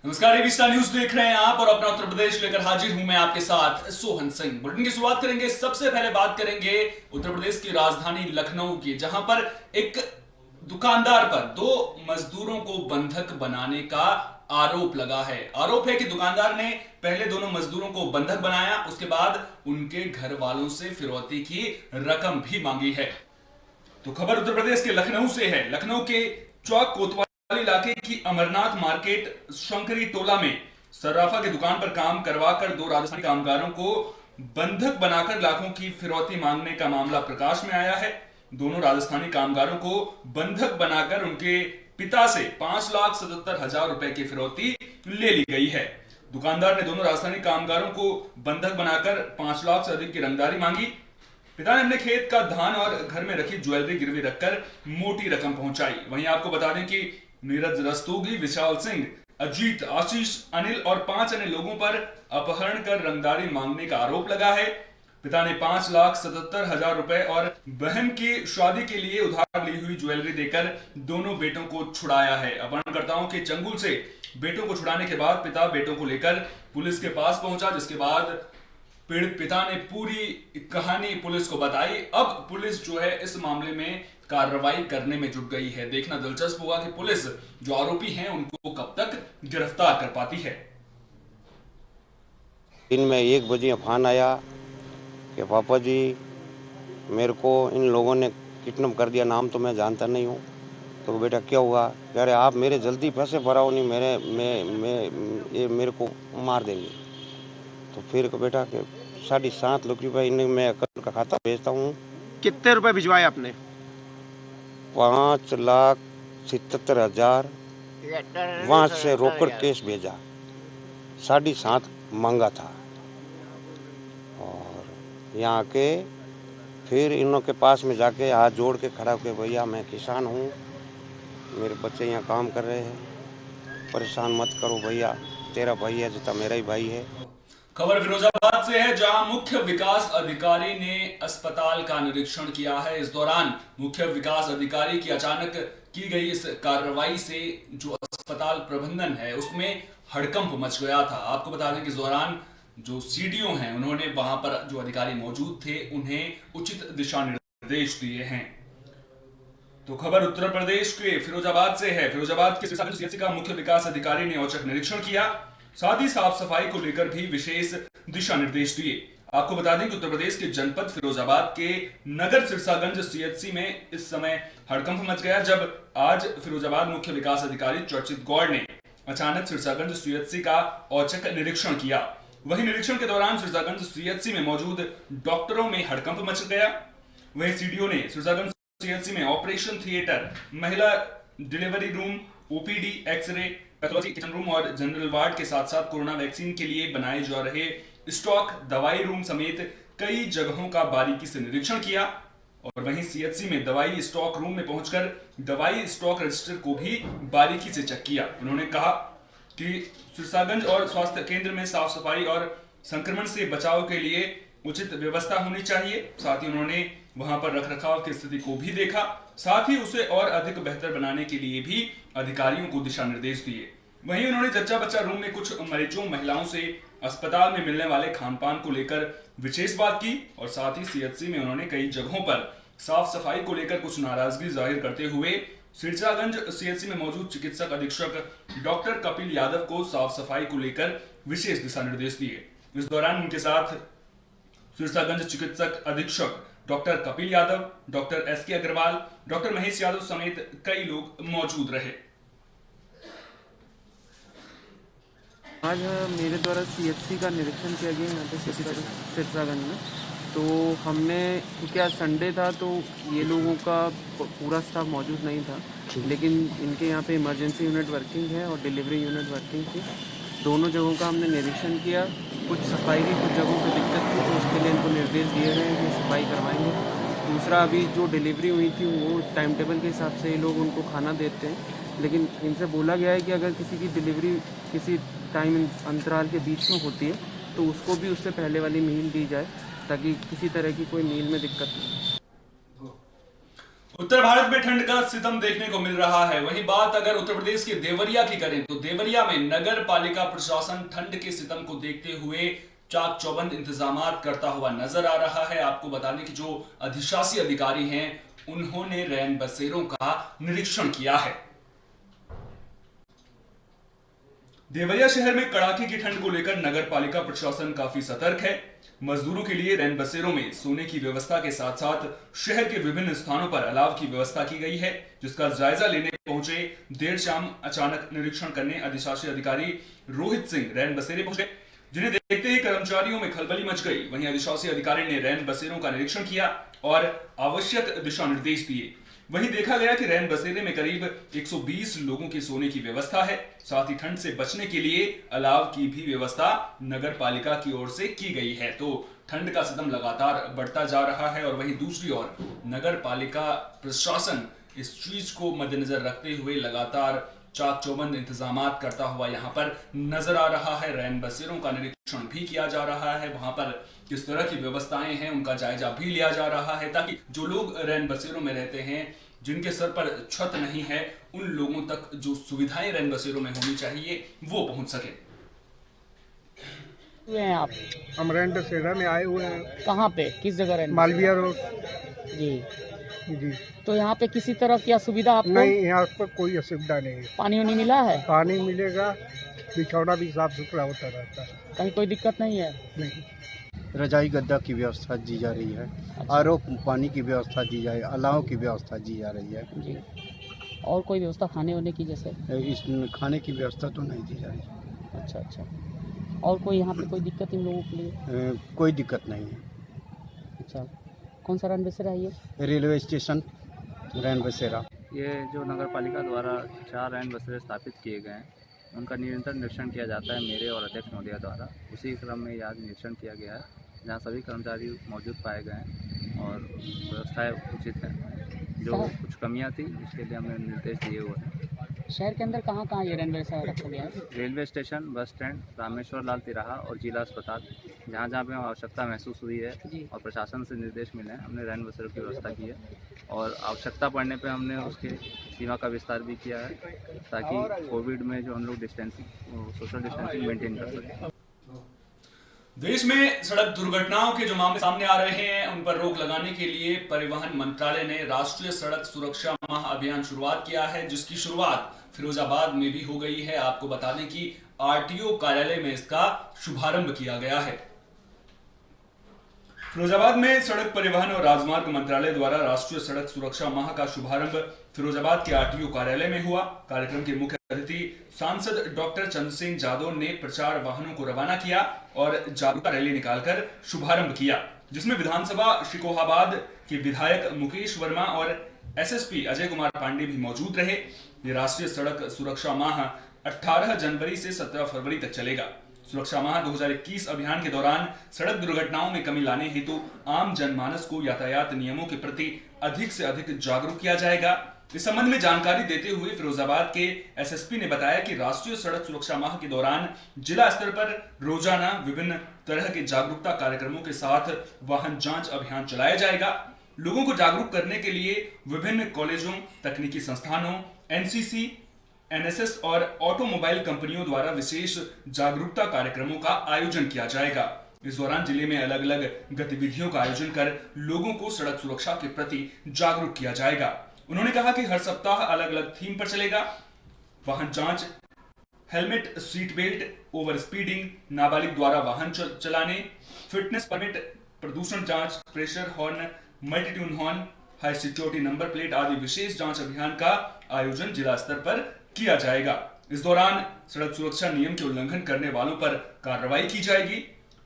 नमस्कार, AB star news देख रहे हैं आप और अपना उत्तर प्रदेश लेकर हाजिर हूं मैं आपके साथ सोहन सिंह। बुलेटिन की शुरुआत करेंगे। सबसे पहले बात करेंगे उत्तर प्रदेश की राजधानी लखनऊ की, जहां पर एक दुकानदार पर दो मजदूरों को बंधक बनाने का आरोप लगा है। आरोप है कि दुकानदार ने पहले दोनों मजदूरों को बंधक बनाया, उसके बाद उनके घर वालों से फिरौती की रकम भी मांगी है। तो खबर उत्तर प्रदेश के लखनऊ से है। लखनऊ के चौक कोतवाली इलाके की अमरनाथ मार्केट शंकरी टोला में सर्राफा की दुकान पर काम करवाकर दो राजस्थानी कामगारों को बंधक बनाकर लाखों की फिरौती मांगने का मामला प्रकाश में आया है। दोनों राजस्थानी कामगारों को बंधक बनाकर उनके पिता से 5,77,000 रुपए की फिरौती ले ली गई है। दुकानदार ने दोनों राजस्थानी कामगारों को बंधक बनाकर 5 लाख से अधिक की रंगदारी मांगी। पिता ने अपने खेत का धान और घर में रखी ज्वेलरी गिरवी रखकर मोटी रकम पहुंचाई। वहीं आपको बता दें कि नीरज रस्तोगी, विशाल सिंह, अजीत, आशीष, अनिल और 5 अन्य लोगों पर अपहरण कर रंगदारी मांगने का आरोप लगा है। पिता ने 5,77,000 रुपए और बहन की शादी के लिए उधार ली हुई ज्वेलरी देकर दोनों बेटों को छुड़ाया है। अपहरणकर्ताओं के चंगुल से बेटों को छुड़ाने के बाद पिता बेटों को लेकर पुलिस के पास पहुंचा, जिसके बाद पीड़ित पिता ने पूरी कहानी पुलिस को बताई। अब पुलिस जो है इस मामले में कार्रवाई करने में जुट गई है। देखना दिलचस्प होगा कि पुलिस जो आरोपी हैं उनको कब तक गिरफ्तार कर पाती है। दिन में 1 बजे फोन आया कि पापा जी मेरे को इन लोगों ने किडनैप कर दिया, नाम तो मैं जानता नहीं हूँ। तो बेटा क्या हुआ? कह रहे आप मेरे जल्दी पैसे भराओ, नहीं ये मेरे को मार देंगे। तो फिर बेटा 7.5 लाख रुपए इन्हें मैं अकाउंट का खाता भेजता हूँ। कितने रुपए भिजवाए आपने? 5,77,000 वहाँ से रोकड़ केस भेजा, 7.5 मांगा था। और यहाँ के फिर इन के पास में जाके हाथ जोड़ के खड़ा होकर, भैया मैं किसान हूँ, मेरे बच्चे यहाँ काम कर रहे हैं, परेशान मत करो भैया, तेरा भाई है जितना मेरा ही भाई है। खबर फिरोजाबाद से है, जहां मुख्य विकास अधिकारी ने अस्पताल का निरीक्षण किया है। इस दौरान मुख्य विकास अधिकारी की अचानक की गई इस कार्रवाई से जो अस्पताल प्रबंधन है उसमें हड़कंप मच गया था। आपको बता दें कि इस दौरान जो सीडीओ हैं उन्होंने वहां पर जो अधिकारी मौजूद थे उन्हें उचित दिशा निर्देश दिए हैं। तो खबर उत्तर प्रदेश के फिरोजाबाद से है। फिरोजाबाद के सीएचसी का मुख्य विकास अधिकारी ने औचक निरीक्षण किया, साथ ही साफ सफाई को लेकर भी विशेष दिशा निर्देश दिए। आपको बता दें कि उत्तर प्रदेश के जनपद फिरोजाबाद के नगर सिरसागंज सीएचसी में इस समय हड़कंप मच गया, जब आज फिरोजाबाद मुख्य विकास अधिकारी चर्चित गौड़ ने अचानक सिरसागंज सीएचसी का औचक निरीक्षण किया। वहीं निरीक्षण के दौरान सिरसागंज सीएचसी में मौजूद डॉक्टरों में हड़कंप मच गया। वहीं सीडीओ ने सिरसागंज सीएचसी में ऑपरेशन थिएटर, महिला delivery room, OPD, X-ray, pathology, kitchen room और जनरल वार्ड के साथ साथ कोरोना वैक्सीन के लिए बनाए जा रहे स्टॉक, दवाई रूम समेत कई जगहों का बारीकी से निरीक्षण किया। और वहीं सीएचसी में दवाई स्टॉक रूम में पहुंचकर दवाई स्टॉक रजिस्टर को भी बारीकी से चेक किया। उन्होंने कहा कि सिरसागंज और स्वास्थ्य केंद्र में साफ सफाई और संक्रमण से बचाव के लिए उचित व्यवस्था होनी चाहिए। साथ ही उन्होंने वहां पर रखरखाव की स्थिति को भी देखा, साथ ही उसे और अधिक बेहतर बनाने के लिए भी अधिकारियों को दिशा निर्देश दिए। वहीं उन्होंने जच्चा बच्चा रूम में कुछ मरीजों महिलाओं से अस्पताल में मिलने वाले खान पान को लेकर विशेष बात की। और साथ ही सीएचसी में उन्होंने कई जगहों पर साफ सफाई को लेकर कुछ नाराजगी जाहिर करते हुए सिरसागंज सीएचसी में मौजूद चिकित्सक अधीक्षक डॉक्टर कपिल यादव को साफ सफाई को लेकर विशेष दिशा निर्देश दिए। इस दौरान उनके साथ सिरसागंज चिकित्सक अधीक्षक doctor Kapil Yadav, doctor S K Agarwal, doctor Mahesh Yadav समेत कई लोग मौजूद रहे। आज मेरे द्वारा सीएचसी का निरीक्षण किया गया यहाँ पे सिरसागंज में। तो हमने, क्योंकि आज संडे था तो ये लोगों का पूरा स्टाफ मौजूद नहीं था, लेकिन इनके यहाँ पे इमरजेंसी यूनिट वर्किंग है और डिलीवरी यूनिट वर्किंग थी। दोनों जगहों का हमने निरीक्षण किया। कुछ सफाई की कुछ जगहों पर दिक्कत थी तो उसके लिए इनको निर्देश दिए गए हैं कि सफाई करवाएंगे। दूसरा, अभी जो डिलीवरी हुई थी वो टाइम टेबल के हिसाब से ये लोग उनको खाना देते हैं, लेकिन इनसे बोला गया है कि अगर किसी की डिलीवरी किसी टाइम अंतराल के बीच में होती है तो उसको भी उससे पहले वाली मील दी जाए, ताकि किसी तरह की कोई मील में दिक्कत नहीं। उत्तर भारत में ठंड का सितम देखने को मिल रहा है। वहीं बात अगर उत्तर प्रदेश के देवरिया की करें तो देवरिया में नगर पालिका प्रशासन ठंड के सितम को देखते हुए चाक चौबंद इंतजाम करता हुआ नजर आ रहा है। आपको बताने की जो अधिशासी अधिकारी हैं उन्होंने रैन बसेरों का निरीक्षण किया है। देवरिया शहर में कड़ाके की ठंड को लेकर नगर पालिका प्रशासन काफी सतर्क है। मजदूरों के लिए रैन बसेरों में सोने की व्यवस्था के साथ साथ शहर के विभिन्न स्थानों पर अलाव की व्यवस्था की गई है, जिसका जायजा लेने पहुंचे देर शाम अचानक निरीक्षण करने अधिशासी अधिकारी रोहित सिंह रैन बसेरे पहुंचे, जिन्हें देखते ही कर्मचारियों में खलबली मच गई। वहीं अधिशासी अधिकारी ने रैन बसेरों का निरीक्षण किया और आवश्यक दिशा निर्देश दिए। वहीं देखा गया कि रैन बसेरे में करीब 120 लोगों के सोने की व्यवस्था है। साथ ही ठंड से बचने के लिए अलाव की भी व्यवस्था नगर पालिका की ओर से की गई है। तो ठंड का सितम लगातार बढ़ता जा रहा है और वहीं दूसरी ओर नगर पालिका प्रशासन इस चीज को मद्देनजर रखते हुए लगातार चाक चौबंद इंतजाम करता हुआ यहाँ पर नजर आ रहा है। रैन बसेरों का निरीक्षण भी किया जा रहा है, वहां पर किस तरह की व्यवस्थाएं हैं उनका जायजा भी लिया जा रहा है, ताकि जो लोग रैन बसेरों में रहते हैं जिनके सर पर छत नहीं है उन लोगों तक जो सुविधाएं रैन बसेरों में होनी चाहिए वो पहुंच सके। हुए हैं आप? हम रैन बसेरा में आए हुए हैं। कहाँ पे, किस जगह रहने? मालविया रोड। जी जी। तो यहाँ पे किसी तरह की असुविधा आपको? नहीं, यहाँ पर कोई असुविधा नहीं है। पानी वानी मिला है? पानी मिलेगा, बिछौना भी साफ सुथरा होता रहता है। कहीं कोई दिक्कत नहीं है? नहीं। रजाई गद्दा की व्यवस्था दी जा रही है। आरओ पानी की व्यवस्था दी जाए, अलाव की व्यवस्था दी जा रही है। जी। और कोई व्यवस्था खाने वाने की जैसे? इस खाने की व्यवस्था तो नहीं दी जा रही। अच्छा अच्छा। और कोई यहाँ पे कोई दिक्कत इन लोगों के लिए? कोई दिक्कत नहीं है। अच्छा, कौन सा रैन बसेरा है ये? रेलवे स्टेशन रैन बसेरा। ये जो नगर पालिका द्वारा 4 रैन बसेरे स्थापित किए गए हैं उनका निरंतर निरीक्षण किया जाता है मेरे और अध्यक्ष महोदय द्वारा। उसी क्रम में आज निरीक्षण किया गया है जहां सभी कर्मचारी मौजूद पाए गए हैं और व्यवस्थाएं उचित हैं। जो कुछ कमियां थी उसके लिए हमने निर्देश दिए हुए हैं। शहर के अंदर कहाँ कहाँ ये रैन बसेरा रखा गया है? Railway station, bus stand, Rameshwar Lal तिराहा और जिला अस्पताल, जहाँ जहाँ पे आवश्यकता महसूस हुई है और प्रशासन से निर्देश मिले हैं हमने रैन बसेरों की व्यवस्था की है और आवश्यकता पड़ने पे हमने उसके सीमा का विस्तार भी किया है ताकि कोविड में जो हम लोग सोशल डिस्टेंसिंग मेंटेन कर सकें। देश में सड़क दुर्घटनाओं के जो मामले सामने आ रहे हैं उन पर रोक लगाने के लिए परिवहन मंत्रालय ने राष्ट्रीय सड़क सुरक्षा माह अभियान शुरुआत किया है, जिसकी शुरुआत फिरोजाबाद में भी हो गई है। आपको बता दें कि आरटीओ कार्यालय में इसका शुभारंभ किया गया है। फिरोजाबाद में सड़क परिवहन और राजमार्ग मंत्रालय द्वारा राष्ट्रीय सड़क सुरक्षा माह का शुभारंभ फिरोजाबाद के आरटीओ कार्यालय में हुआ। कार्यक्रम के मुख्य अतिथि सांसद डॉक्टर चंद्र सिंह जादव ने प्रचार वाहनों को रवाना किया और जागरूकता रैली निकालकर शुभारंभ किया, जिसमें विधानसभा शिकोहाबाद के विधायक मुकेश वर्मा और एसएसपी अजय कुमार पांडे भी मौजूद रहे। ये राष्ट्रीय सड़क सुरक्षा माह 18 जनवरी से 17 फरवरी तक चलेगा। सुरक्षा माह 2021 अभियान के दौरान सड़क दुर्घटनाओं में कमी लाने हेतु आम जनमानस को यातायात नियमों के प्रति अधिक से अधिक जागरूक किया जाएगा। इस संबंध में जानकारी देते हुए फिरोजाबाद के एसएसपी ने बताया कि राष्ट्रीय सड़क सुरक्षा माह के दौरान जिला स्तर पर रोजाना विभिन्न तरह के जागरूकता कार्यक्रमों के साथ वाहन जांच अभियान चलाया जाएगा। लोगों को जागरूक करने के लिए विभिन्न कॉलेजों, तकनीकी संस्थानों, एनसीसी, एनएसएस और ऑटोमोबाइल कंपनियों द्वारा विशेष जागरूकता कार्यक्रमों का आयोजन किया जाएगा। इस दौरान जिले में अलग अलग गतिविधियों का आयोजन कर लोगों को सड़क सुरक्षा के प्रति जागरूक किया जाएगा। उन्होंने कहा कि हर सप्ताह अलग अलग थीम पर चलेगा। वाहन जांच, helmet, seat belt, over speeding, नाबालिग द्वारा वाहन चलाने, फिटनेस परमिट, प्रदूषण जांच, pressure horn, multi tune horn, high security number plate आदि विशेष जांच अभियान का आयोजन जिला स्तर पर किया जाएगा। इस दौरान सड़क सुरक्षा नियम के उल्लंघन करने वालों पर कार्रवाई की जाएगी।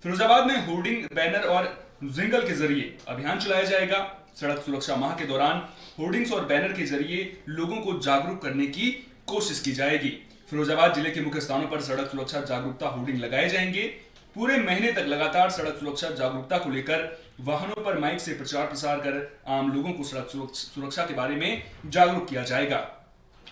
फिरोजाबाद में होर्डिंग, बैनर और जिंगल के जरिए अभियान चलाया जाएगा। सड़क सुरक्षा माह के दौरान होर्डिंग्स और बैनर के जरिए लोगों को जागरूक करने की कोशिश की जाएगी। फिरोजाबाद जिले के मुख्य स्थानों पर सड़क सुरक्षा जागरूकता होर्डिंग लगाए जाएंगे। पूरे महीने तक लगातार सड़क सुरक्षा जागरूकता को लेकर वाहनों पर माइक से प्रचार प्रसार कर आम लोगों को सड़क सुरक्षा के बारे में जागरूक किया जाएगा।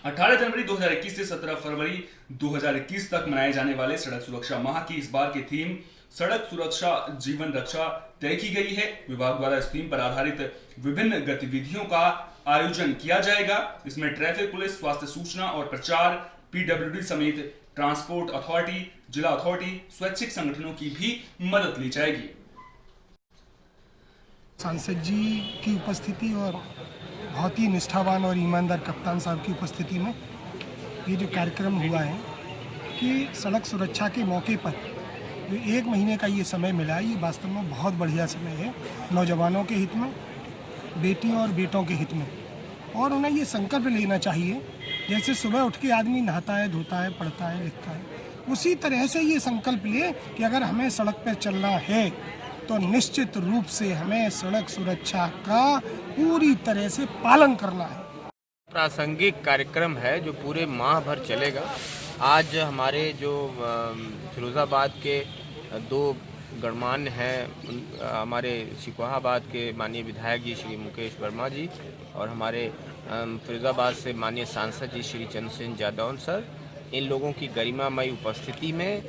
18 जनवरी 2021 से 17 फरवरी 2021 तक मनाए जाने वाले सड़क सुरक्षा माह की इस बार की थीम सड़क सुरक्षा जीवन रक्षा तय की गई है। विभाग द्वारा इस थीम पर आधारित विभिन्न गतिविधियों का आयोजन किया जाएगा। इसमें ट्रैफिक पुलिस, स्वास्थ्य सूचना और प्रचार, पीडब्ल्यूडी समेत ट्रांसपोर्ट अथॉरिटी, जिला अथॉरिटी, स्वैच्छिक संगठनों की भी मदद ली जाएगी। सांसद जी की उपस्थिति और बहुत ही निष्ठावान और ईमानदार कप्तान साहब की उपस्थिति में ये जो कार्यक्रम हुआ है कि सड़क सुरक्षा के मौके पर जो 1 महीने का ये समय मिला है, ये वास्तव में बहुत बढ़िया समय है नौजवानों के हित में, बेटियों और बेटों के हित में। और उन्हें ये संकल्प लेना चाहिए, जैसे सुबह उठ के आदमी नहाता है, धोता है, पढ़ता है, लिखता है, उसी तरह से ये संकल्प ले कि अगर हमें सड़क पर चलना है तो निश्चित रूप से हमें सड़क सुरक्षा का पूरी तरह से पालन करना है। प्रासंगिक कार्यक्रम है जो पूरे माह भर चलेगा। आज हमारे जो फिरोज़ाबाद के 2 गणमान्य हैं, हमारे सिकोहाबाद के माननीय विधायक जी श्री मुकेश वर्मा जी और हमारे फिरोज़ाबाद से माननीय सांसद जी श्री चंद्रसेन जादौन सर, इन लोगों की गरिमामयी उपस्थिति में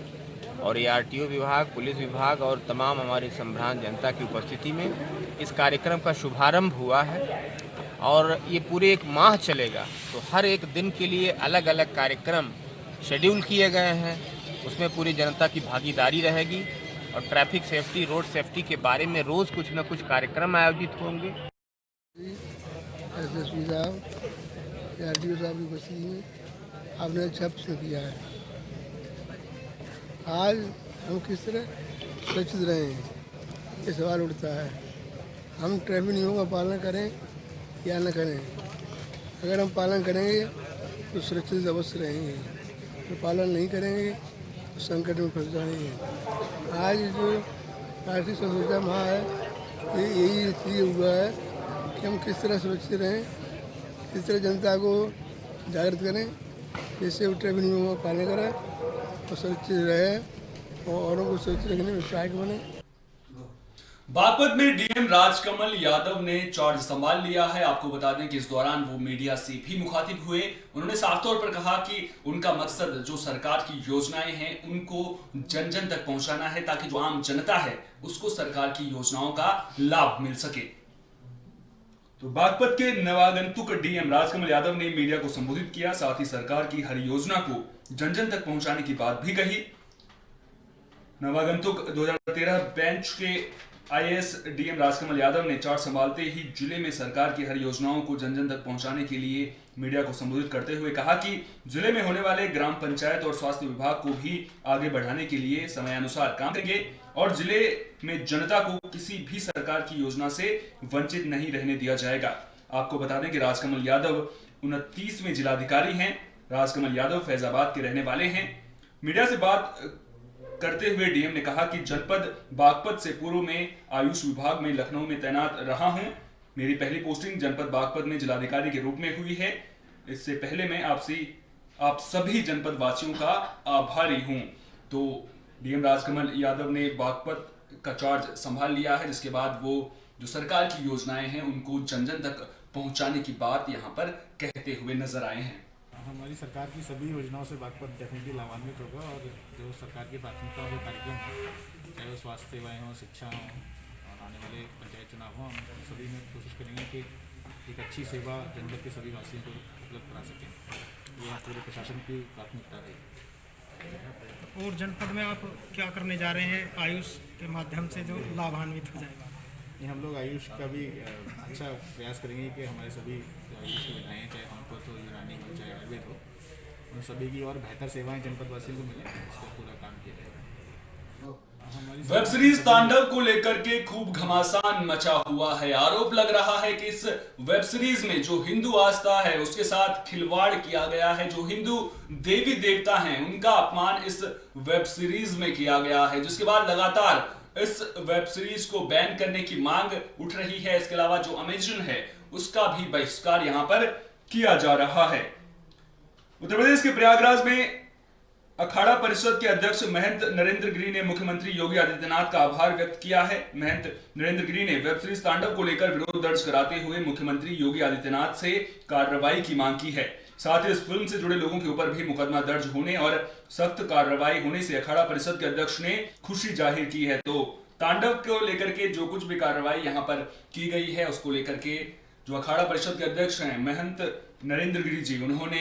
और ARTO विभाग, पुलिस विभाग और तमाम हमारे संभ्रांत जनता की उपस्थिति में इस कार्यक्रम का शुभारंभ हुआ है और ये पूरे 1 माह चलेगा। तो हर एक दिन के लिए अलग अलग कार्यक्रम शेड्यूल किए गए हैं, उसमें पूरी जनता की भागीदारी रहेगी और ट्रैफिक सेफ्टी, रोड सेफ्टी के बारे में रोज़ कुछ न कुछ कार्यक्रम आयोजित होंगे। SSP साहब, ARTO साहब की उपस्थिति में आपने अच्छा प्रश्न किया है। आज हम किस तरह सुरक्षित रहें, ये सवाल उठता है। हम ट्रैफिक नियमों का पालन करें या न करें। अगर हम पालन करेंगे तो सुरक्षित अवश्य रहेंगे, तो पालन नहीं करेंगे तो संकट में फंस जाएंगे। आज जो राष्ट्रीय सुरक्षा माह है, ये यही इसलिए हुआ है कि हम किस तरह सुरक्षित रहें, किस तरह जनता को जागृत करें, जिससे वो ट्रैफिक नियमों का पालन करें और सुरक्षित रहे और औरों को सुरक्षित रखने में सहायक बने। बागपत में डीएम राजकमल यादव ने चार्ज संभाल लिया है। आपको बता दें कि इस दौरान वो मीडिया से भी मुखातिब हुए। उन्होंने साफ तौर पर कहा कि उनका मकसद जो सरकार की योजनाएं हैं उनको जन जन तक पहुंचाना है, ताकि जो आम जनता है उसको सरकार की योजनाओं का लाभ मिल सके। तो बागपत के नवागंतुक डीएम राजकमल यादव ने मीडिया को संबोधित किया, साथ ही सरकार की हर योजना को जन जन तक पहुंचाने की बात भी कही। नवागंतुक 2013 बेंच के IAS डीएम राजकमल यादव ने चार्ज संभालते ही जिले में सरकार की हर योजनाओं को जन जन तक पहुंचाने के लिए मीडिया को संबोधित करते हुए कहा कि जिले में होने वाले ग्राम पंचायत और स्वास्थ्य विभाग को भी आगे बढ़ाने के लिए समयानुसार काम करेंगे और जिले में जनता को किसी भी सरकार की योजना से वंचित नहीं रहने दिया जाएगा। आपको बता दें कि राजकमल यादव 29वें जिलाधिकारी हैं। राजकमल यादव फैजाबाद के रहने वाले हैं। मीडिया से बात करते हुए डीएम ने कहा कि जनपद बागपत से पूर्व में आयुष विभाग में लखनऊ में तैनात रहा हूं। मेरी पहली पोस्टिंग जनपद बागपत में जिलाधिकारी के रूप में हुई है। इससे पहले मैं आप सभी जनपद वासियों का आभारी हूं। तो डीएम राजकमल यादव ने बागपत का चार्ज संभाल लिया है, जिसके बाद वो जो सरकार की योजनाएं हैं उनको जन जन तक पहुंचाने की बात यहाँ पर कहते हुए नजर आए हैं। हमारी सरकार की सभी योजनाओं से बागपत डेफिनेटली लाभान्वित होगा और जो सरकार की प्राथमिकता के कार्यक्रम चाहे वो स्वास्थ्य सेवाएं हों, शिक्षा हो और आने वाले पंचायत चुनाव हों, हम सभी में कोशिश करेंगे कि एक अच्छी सेवा जनपद के सभी वासियों को उपलब्ध करा सकें। ये पूरे प्रशासन की प्राथमिकता है। और जनपद में आप क्या करने जा रहे हैं आयुष के माध्यम से जो लाभान्वित हो जाएगा? ये हम लोग आयुष का भी अच्छा प्रयास करेंगे कि हमारे सभी आयुष की विधाएँ, चाहे होम्योपैथ हो, यूनानी हो, चाहे आयुर्वेद हो, उन सभी की और बेहतर सेवाएं जनपद वासियों को मिलें, इसका पूरा काम किया जाएगा। वेब सीरीज तांडव को लेकर के खूब घमासान मचा हुआ है। आरोप लग रहा है कि इस वेब सीरीज में जो हिंदू आस्था है उसके साथ खिलवाड़ किया गया है। जो हिंदू देवी देवता हैं उनका अपमान इस वेब सीरीज में किया गया है, जिसके बाद लगातार इस वेब सीरीज को बैन करने की मांग उठ रही है। इसके अलावा जो अमेजन है उसका भी बहिष्कार यहां पर किया जा रहा है। उत्तर प्रदेश के प्रयागराज में अखाड़ा परिषद के अध्यक्ष महंत नरेंद्र गिरी ने मुख्यमंत्री योगी आदित्यनाथ का आभार व्यक्त किया है। महंत नरेंद्र गिरी ने वेब सीरीज तांडव को लेकर विरोध दर्ज कराते हुए मुख्यमंत्री योगी आदित्यनाथ से कार्रवाई की मांग की है। साथ ही इस फिल्म से जुड़े लोगों के ऊपर भी मुकदमा दर्ज होने और सख्त कार्रवाई होने से अखाड़ा परिषद के अध्यक्ष ने खुशी जाहिर की है। तो तांडव को लेकर के जो कुछ भी कार्रवाई यहां पर की गई है उसको लेकर के जो अखाड़ा परिषद के अध्यक्ष हैं महंत नरेंद्र गिरी जी, उन्होंने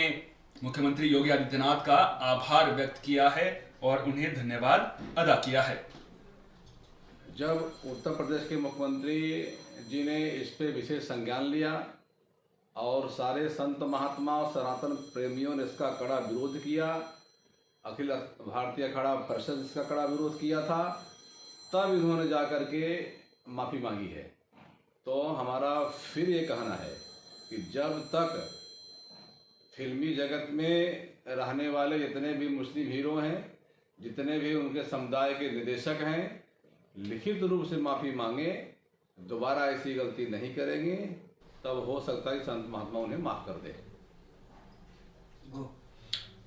मुख्यमंत्री योगी आदित्यनाथ का आभार व्यक्त किया है और उन्हें धन्यवाद अदा किया है। जब उत्तर प्रदेश के मुख्यमंत्री जी ने इस पे विशेष संज्ञान लिया और सारे संत महात्मा और सनातन प्रेमियों ने इसका कड़ा विरोध किया, अखिल भारतीय अखाड़ा परिषद इसका कड़ा विरोध किया था, तब इन्होंने जाकर के माफ़ी मांगी है। तो हमारा फिर ये कहना है कि जब तक फिल्मी जगत में रहने वाले जितने भी मुस्लिम हीरो हैं, जितने भी उनके समुदाय के निदेशक हैं, लिखित रूप से माफ़ी मांगे, दोबारा ऐसी गलती नहीं करेंगे, तब हो सकता है संत महात्मा उन्हें माफ कर दे।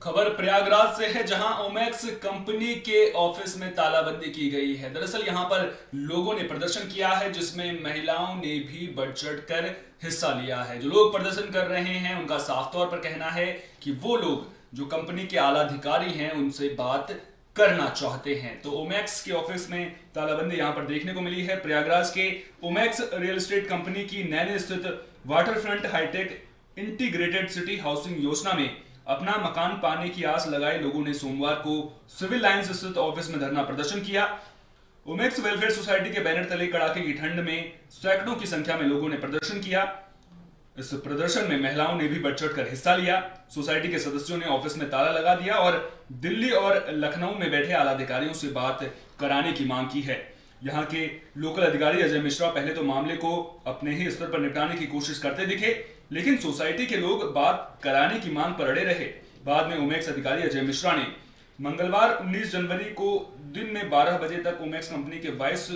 खबर प्रयागराज से है, जहां ओमैक्स कंपनी के ऑफिस में तालाबंदी की गई है। दरअसल यहां पर लोगों ने प्रदर्शन किया है, जिसमें महिलाओं ने भी बढ़ चढ़कर हिस्सा लिया है। जो लोग प्रदर्शन कर रहे हैं उनका साफ तौर पर कहना है कि वो लोग जो कंपनी के आला अधिकारी हैं उनसे बात करना चाहते हैं। तो ओमैक्स के ऑफिस में तालाबंदी यहां पर देखने को मिली है। प्रयागराज के ओमैक्स रियल एस्टेट कंपनी की नैनी स्थित waterfront high tech integrated city housing योजना में अपना मकान पाने की आस लगाए लोगों ने सोमवार को सिविल लाइंस स्थित ऑफिस में धरना प्रदर्शन किया। ओमैक्स वेलफेयर सोसाइटी के बैनर तले कड़ाके की ठंड में सैकड़ों की संख्या में लोगों ने प्रदर्शन किया। इस प्रदर्शन में महिलाओं ने भी बढ़ चढ़कर हिस्सा लिया। सोसाइटी के सदस्यों ने ऑफिस में ताला लगा दिया और दिल्ली और लखनऊ में बैठे आला अधिकारियों से बात कराने की मांग की है। यहाँ के लोकल अधिकारी अजय मिश्रा पहले तो मामले को अपने ही स्तर पर निपटाने की कोशिश करते दिखे, लेकिन सोसाइटी के लोग बात कराने की मांग पर अड़े रहे। बाद में ओमैक्स अधिकारी अजय मिश्रा ने मंगलवार 19 जनवरी को दिन में 12 बजे तक ओमैक्स कंपनी के वाइस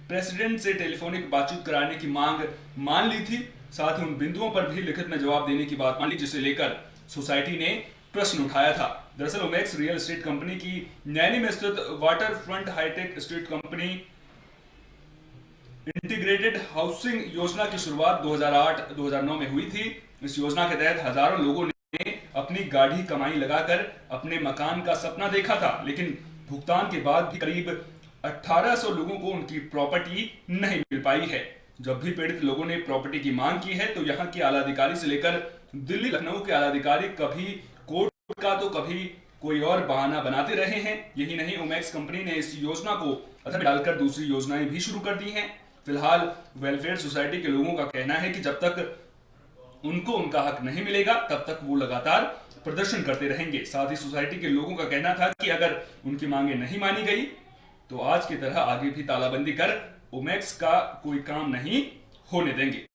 प्रेसिडेंट से टेलीफोनिक बातचीत कराने की मांग मान ली थी। साथ ही उन बिंदुओं पर भी लिखित में जवाब देने की बात मान ली जिसे लेकर सोसाइटी ने प्रश्न उठाया था। दरअसल ओमैक्स रियल एस्टेट कंपनी की नैनी में स्थित water front high tech estate company integrated housing योजना की शुरुआत 2008-2009 में हुई थी। इस योजना के तहत हजारों लोगों ने अपनी गाढ़ी कमाई लगाकर अपने मकान का सपना देखा था, लेकिन भुगतान के बाद भी करीब 1800 लोगों को उनकी प्रॉपर्टी नहीं मिल पाई है। जब भी पीड़ित लोगों ने प्रॉपर्टी की मांग की है तो यहाँ के आला अधिकारी से लेकर दिल्ली लखनऊ के आला अधिकारी कभी कोर्ट का तो कभी कोई और बहाना बनाते रहे हैं। यही नहीं, ओमैक्स कंपनी ने इस योजना को अधर में डालकर दूसरी योजनाएं भी शुरू कर दी हैं। फिलहाल वेलफेयर सोसाइटी के लोगों का कहना है कि जब तक उनको उनका हक नहीं मिलेगा तब तक वो लगातार प्रदर्शन करते रहेंगे। साथ ही सोसाइटी के लोगों का कहना था कि अगर उनकी मांगे नहीं मानी गई तो आज की तरह आगे भी तालाबंदी कर ओमैक्स का कोई काम नहीं होने देंगे।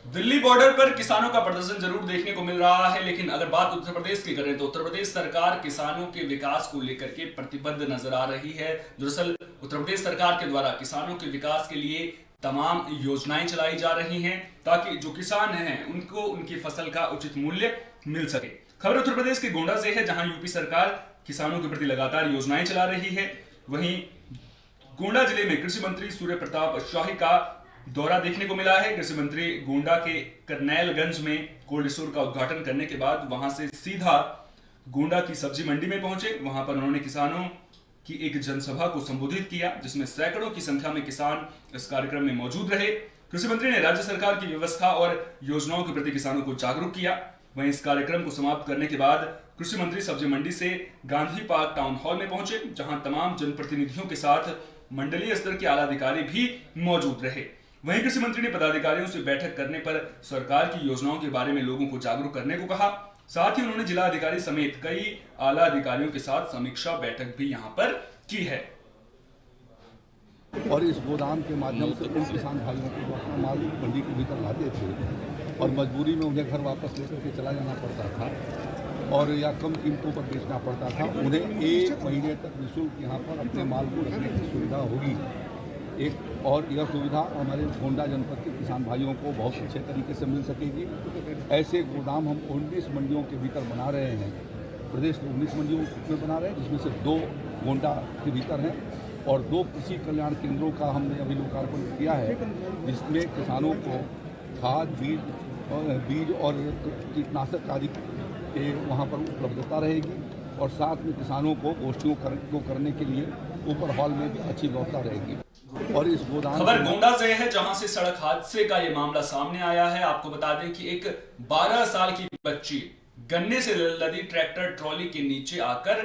दिल्ली बॉर्डर पर किसानों का प्रदर्शन जरूर देखने को मिल रहा है, लेकिन अगर बात उत्तर प्रदेश की करें तो उत्तर प्रदेश सरकार किसानों के विकास को लेकर के प्रतिबद्ध नजर आ रही है। दरअसल उत्तर प्रदेश सरकार के द्वारा किसानों के विकास के लिए तमाम योजनाएं चलाई जा रही हैं ताकि जो किसान हैं उनको उनकी फसल का उचित मूल्य मिल सके। खबर उत्तर प्रदेश के गोंडा से है, जहां यूपी सरकार किसानों के प्रति लगातार योजनाएं चला रही है। वहीं गोंडा जिले में कृषि मंत्री सूर्य प्रताप शाही का दौरा देखने को मिला है। कृषि मंत्री गोंडा के करनैलगंज में कोल्ड स्टोर का उद्घाटन करने के बाद वहां से सीधा गोंडा की सब्जी मंडी में पहुंचे। वहां पर उन्होंने किसानों की एक जनसभा को संबोधित किया, जिसमें सैकड़ों की संख्या में किसान इस कार्यक्रम में मौजूद रहे। कृषि मंत्री ने राज्य सरकार की व्यवस्था और योजनाओं के प्रति किसानों को जागरूक किया। वहीं इस कार्यक्रम को समाप्त करने के बाद कृषि मंत्री सब्जी मंडी से गांधी पार्क टाउन हॉल में पहुंचे, जहां तमाम जनप्रतिनिधियों के साथ मंडलीय स्तर के आला अधिकारी भी मौजूद रहे। वहीं कृषि मंत्री ने पदाधिकारियों से बैठक करने पर सरकार की योजनाओं के बारे में लोगों को जागरूक करने को कहा। साथ ही उन्होंने जिला अधिकारी समेत कई आला अधिकारियों के साथ समीक्षा बैठक भी यहां पर की है। और इस गोदाम के माध्यम से उन किसान भाइयों को अपना माल मंडी के भीतर लाते थे और मजबूरी में उन्हें घर वापस लेकर के चला जाना पड़ता था और या कम कीमतों पर बेचना पड़ता था। उन्हें 1 महीने तक निःशुल्क यहाँ पर अपने माल को रखने की सुविधा होगी। एक और यह सुविधा हमारे गोंडा जनपद के किसान भाइयों को बहुत अच्छे तरीके से मिल सकेगी। ऐसे गोदाम हम 19 मंडियों के भीतर बना रहे हैं। प्रदेश के 19 मंडियों में बना रहे हैं, जिसमें से 2 गोंडा के भीतर हैं और 2 कृषि कल्याण केंद्रों का हमने अभी लोकार्पण किया है, जिसमें किसानों को खाद, बीज और कीटनाशक आदि वहाँ पर उपलब्धता रहेगी। और साथ में किसानों को गोष्ठियों को करने के लिए ऊपर हॉल में भी अच्छी व्यवस्था रहेगी। और इस गोदाम खबर गोंडा से है, जहां से सड़क हादसे का ये मामला सामने आया है। आपको बता दें कि एक 12 साल की बच्ची गन्ने से लदी ट्रैक्टर ट्रॉली के नीचे आकर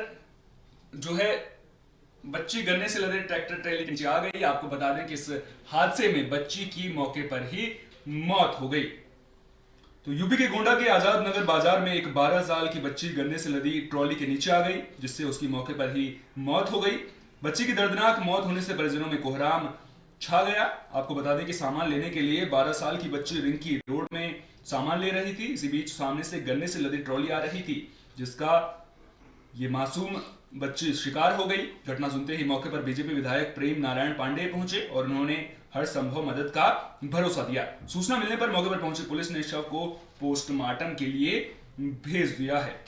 बच्ची गन्ने से लदे ट्रैक्टर ट्रॉली के नीचे आ गई। आपको बता दें कि इस हादसे में बच्ची की मौके पर ही मौत हो गई। तो यूपी के गोंडा के आजाद नगर बाजार में एक 12 साल की बच्ची गन्ने से लदी ट्रॉली के नीचे आ गई, जिससे उसकी मौके पर ही मौत हो गई। बच्ची की दर्दनाक मौत होने से परिजनों में कोहराम छा गया। आपको बता दें कि सामान लेने के लिए 12 साल की बच्ची रिंकी रोड में सामान ले रही थी। इसी बीच सामने से गन्ने से लदी ट्रॉली आ रही थी, जिसका ये मासूम बच्ची शिकार हो गई। घटना सुनते ही मौके पर बीजेपी विधायक प्रेम नारायण पांडे पहुंचे और उन्होंने हर संभव मदद का भरोसा दिया। सूचना मिलने पर मौके पर पहुंची पुलिस ने शव को पोस्टमार्टम के लिए भेज दिया है।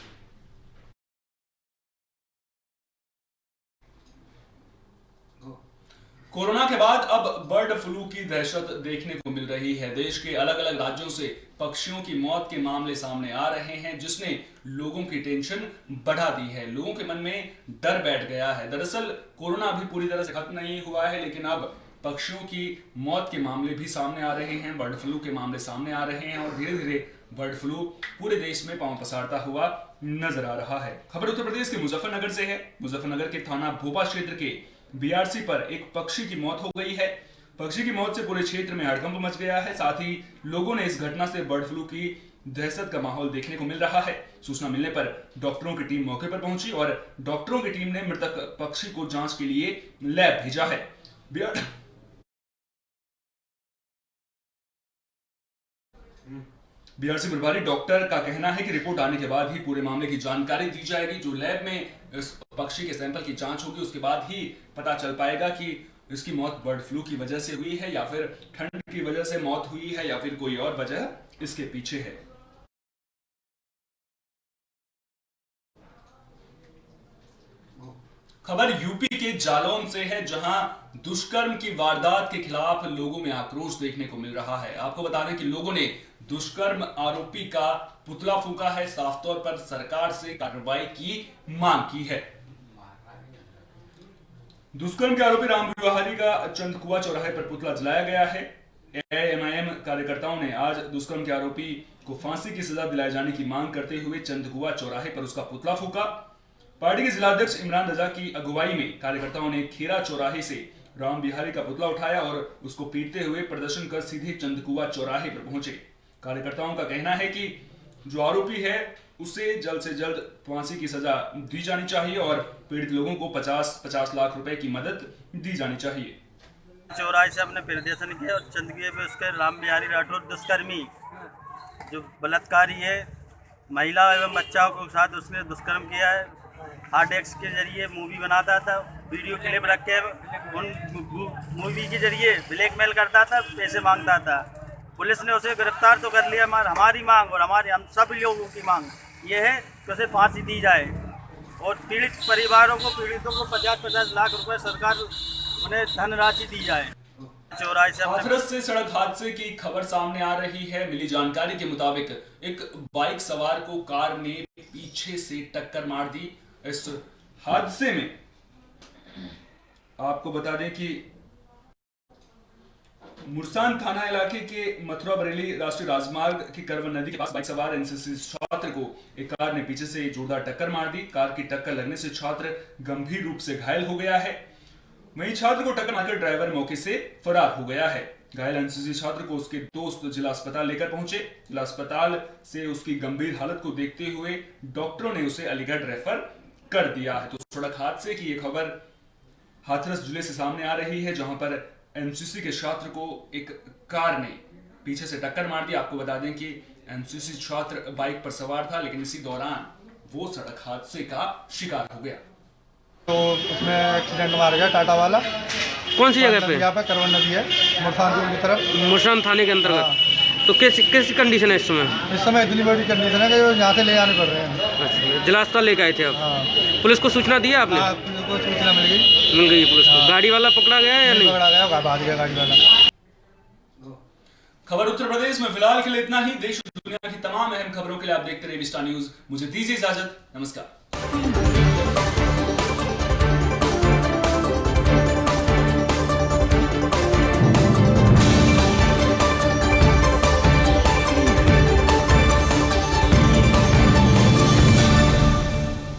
कोरोना के बाद अब बर्ड फ्लू की दहशत देखने को मिल रही है। देश के अलग अलग राज्यों से पक्षियों की मौत के मामले सामने आ रहे हैं, जिसने लोगों की टेंशन बढ़ा दी है। लोगों के मन में डर बैठ गया है। दरअसल कोरोना अभी पूरी तरह से खत्म नहीं हुआ है, लेकिन अब पक्षियों की मौत के मामले भी सामने आ रहे हैं, बर्ड फ्लू के मामले सामने आ रहे हैं और धीरे धीरे बर्ड फ्लू पूरे देश में पांव पसारता हुआ नजर आ रहा है। खबर उत्तर प्रदेश के मुजफ्फरनगर से है। मुजफ्फरनगर के थाना भोपा क्षेत्र के बीआरसी पर एक पक्षी की मौत हो गई है। पक्षी की मौत से पूरे क्षेत्र में हड़कंप मच गया है। साथ ही लोगों ने इस घटना से बर्ड फ्लू की दहशत का माहौल देखने को मिल रहा है। सूचना मिलने पर डॉक्टरों की टीम मौके पर पहुंची और डॉक्टरों की टीम ने मृतक पक्षी को जांच के लिए लैब भेजा है। बीआरसी प्रभारी डॉक्टर का कहना है कि रिपोर्ट आने के बाद ही पूरे मामले की जानकारी दी जाएगी। जो लैब में इस पक्षी के सैंपल की जांच होगी, उसके बाद ही पता चल पाएगा कि इसकी मौत बर्ड फ्लू की वजह से हुई है या फिर ठंड की वजह से मौत हुई है या फिर कोई और वजह इसके पीछे है। खबर यूपी के जालौन से है, जहां दुष्कर्म की वारदात के खिलाफ लोगों में आक्रोश देखने को मिल रहा है। आपको बता दें कि लोगों ने दुष्कर्म आरोपी का पुतला फूंका है, साफ तौर पर सरकार से कार्रवाई की मांग की है। दुष्कर्म के आरोपी राम बिहारी का चंदकुआ चौराहे पर पुतला जलाया गया है। एआईएमआईएम कार्यकर्ताओं ने आज दुष्कर्म के आरोपी को फांसी की सजा दिलाए जाने की मांग करते हुए चंदकुआ चौराहे पर उसका पुतला फूंका। पार्टी के जिलाध्यक्ष इमरान रजा की अगुवाई में कार्यकर्ताओं ने खेरा चौराहे से राम बिहारी का पुतला उठाया और उसको पीटते हुए प्रदर्शन कर सीधे चंदकुआ चौराहे पर पहुंचे। कार्यकर्ताओं का कहना है कि जो आरोपी है उसे जल्द से जल्द फांसी की सजा दी जानी चाहिए और पीड़ित लोगों को 50 लाख रुपए की मदद दी जानी चाहिए। चौराहे से हमने प्रदर्शन किया और चंदकुए पे उसके राम बिहारी राठौर दुष्कर्मी जो बलात्कारी है, महिला एवं बच्चाओं के साथ उसने दुष्कर्म किया है। हार्डेक्स के जरिए मूवी बनाता था, वीडियो क्लिप रख के उन मूवी के जरिए ब्लैकमेल करता था, पैसे मांगता था। पुलिस ने उसे गिरफ्तार तो कर लिया, मगर हमारी मांग और हम सब लोगों की मांग ये है कि उसे फांसी दी जाए और पीड़ित परिवारों को, पीड़ितों को 50 लाख रुपए सरकार उन्हें धनराशि दी जाए। चौराहे से हाथरस से सड़क हादसे की खबर सामने आ रही है। मिली जानकारी के मुताबिक एक बाइक सवार को कार ने पीछे से टक्कर मार दी। इस हादसे में आपको बता दें कि मुरसान थाना इलाके के मथुरा बरेली राष्ट्रीय राजमार्ग की करवन नदी के पास बाइक सवार एनसीसी छात्र को एक कार ने पीछे से जोरदार टक्कर मार दी। कार की टक्कर लगने से छात्र गंभीर रूप से घायल हो गया है। वहीं छात्र को टक्कर मारकर ड्राइवर मौके से फरार हो गया है। घायल एनसीसी छात्र को उसके दोस्त जिला अस्पताल लेकर पहुंचे। जिला अस्पताल से उसकी गंभीर हालत को देखते हुए डॉक्टरों ने उसे अलीगढ़ रेफर कर दिया है। तो सड़क हादसे की यह खबर हाथरस जिले से सामने आ रही है, जहां पर एनसीसी के छात्र को एक कार ने पीछे से टक्कर मार दी। आपको बता दें कि एनसीसी छात्र बाइक पर सवार था, लेकिन इसी दौरान वो सड़क हादसे का शिकार हो गया। तो उसमें एक्सीडेंट मार गया टाटा वाला। कौन सी जगह पे? यहाँ पे करवन नदी है, मुरसान की तरफ, मुरसान थाने के अंतर्गत। तो कैसी कंडीशन है इस समय? इस समय इतनी बड़ी कंडीशन है कि यहाँ से ले जाने पड़ रहे हैं। अच्छा, जिला अस्पताल लेके आए थे आप? हाँ। पुलिस को सूचना दी आपने? हाँ, पुलिस को सूचना मिल गई पुलिस को। गाड़ी वाला पकड़ा गया या नहीं? पकड़ा गया, भाग गया गाड़ी वाला। खबर उत्तर प्रदेश में फिलहाल के लिए इतना ही। देश और दुनिया की तमाम अहम खबरों के लिए आप देखते रहिए विस्टा न्यूज। मुझे दीजिए इजाजत, नमस्कार।